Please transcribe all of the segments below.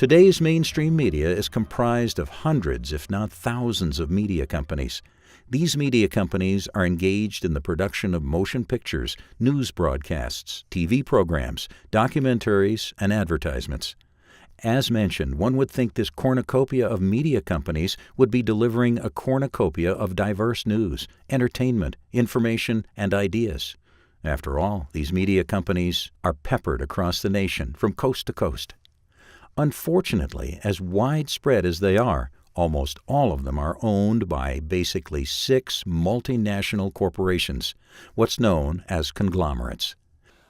Today's mainstream media is comprised of hundreds, if not thousands, of media companies. These media companies are engaged in the production of motion pictures, news broadcasts, TV programs, documentaries, and advertisements. As mentioned, one would think this cornucopia of media companies would be delivering a cornucopia of diverse news, entertainment, information, and ideas. After all, these media companies are peppered across the nation from coast to coast. Unfortunately, as widespread as they are, almost all of them are owned by basically 6 multinational corporations, what's known as conglomerates.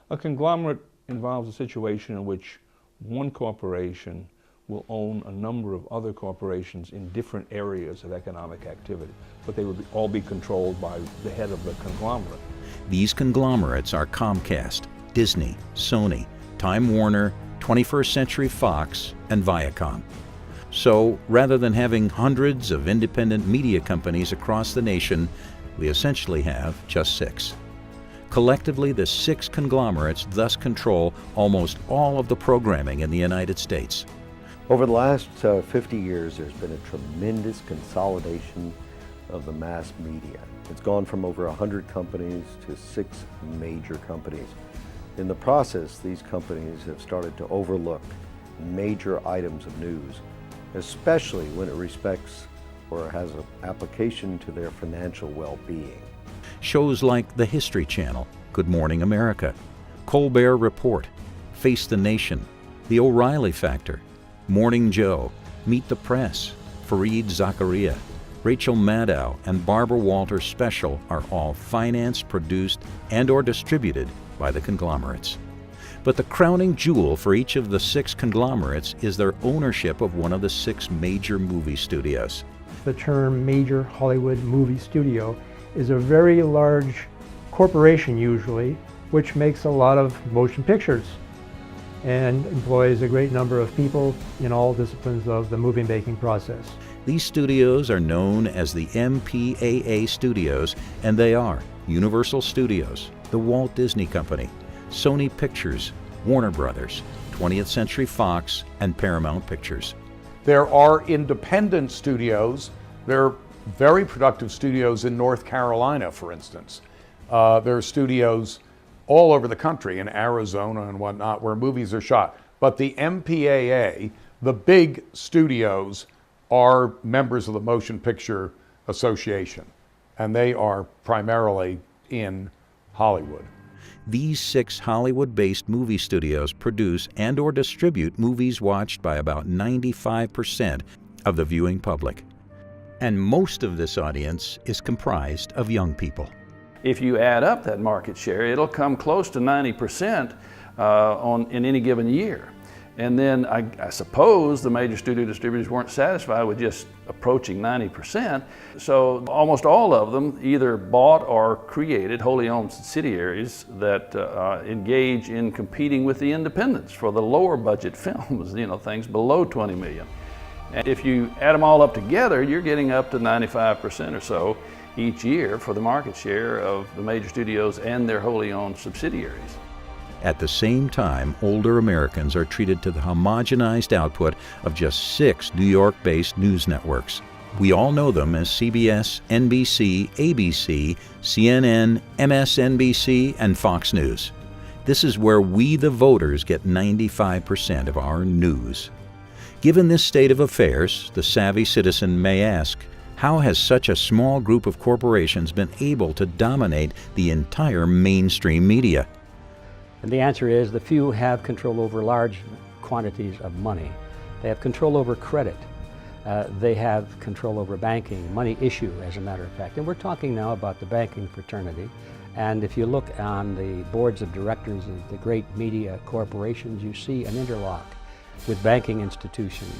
A conglomerate involves a situation in which one corporation will own a number of other corporations in different areas of economic activity, but they would all be controlled by the head of the conglomerate. These conglomerates are Comcast, Disney, Sony, Time Warner, 21st Century Fox, and Viacom. So, rather than having hundreds of independent media companies across the nation, we essentially have just 6. Collectively, the 6 conglomerates thus control almost all of the programming in the United States. Over the last 50 years, there's been a tremendous consolidation of the mass media. It's gone from over 100 companies to 6 major companies. In the process, these companies have started to overlook major items of news, especially when it respects or has an application to their financial well-being. Shows like the History Channel, Good Morning America, Colbert Report, Face the Nation, The O'Reilly Factor, Morning Joe, Meet the Press, Fareed Zakaria, Rachel Maddow, and Barbara Walters Special are all financed, produced, and/or distributed by the conglomerates. But the crowning jewel for each of the 6 conglomerates is their ownership of one of the 6 major movie studios. The term major Hollywood movie studio is a very large corporation usually, which makes a lot of motion pictures and employs a great number of people in all disciplines of the movie making process. These studios are known as the MPAA studios, and they are Universal Studios, the Walt Disney Company, Sony Pictures, Warner Brothers, 20th Century Fox, and Paramount Pictures. There are independent studios. There are very productive studios in North Carolina, for instance. There are studios all over the country, in Arizona and whatnot, where movies are shot. But the MPAA, the big studios, are members of the Motion Picture Association, and they are primarily in Hollywood. These 6 Hollywood-based movie studios produce and/or distribute movies watched by about 95% of the viewing public. And most of this audience is comprised of young people. If you add up that market share, it'll come close to 90% in any given year. And then I suppose the major studio distributors weren't satisfied with just approaching 90%. So almost all of them either bought or created wholly owned subsidiaries that engage in competing with the independents for the lower budget films, things below 20 million. And if you add them all up together, you're getting up to 95% or so each year for the market share of the major studios and their wholly owned subsidiaries. At the same time, older Americans are treated to the homogenized output of just 6 New York-based news networks. We all know them as CBS, NBC, ABC, CNN, MSNBC, and Fox News. This is where we, the voters, get 95% of our news. Given this state of affairs, the savvy citizen may ask, how has such a small group of corporations been able to dominate the entire mainstream media? And the answer is the few have control over large quantities of money. They have control over credit. They have control over banking, money issue, as a matter of fact. And we're talking now about the banking fraternity. And if you look on the boards of directors of the great media corporations, you see an interlock with banking institutions.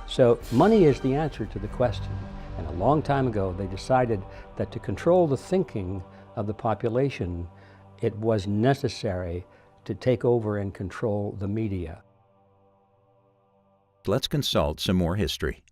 So money is the answer to the question. And a long time ago, they decided that to control the thinking of the population, it was necessary to take over and control the media. Let's consult some more history.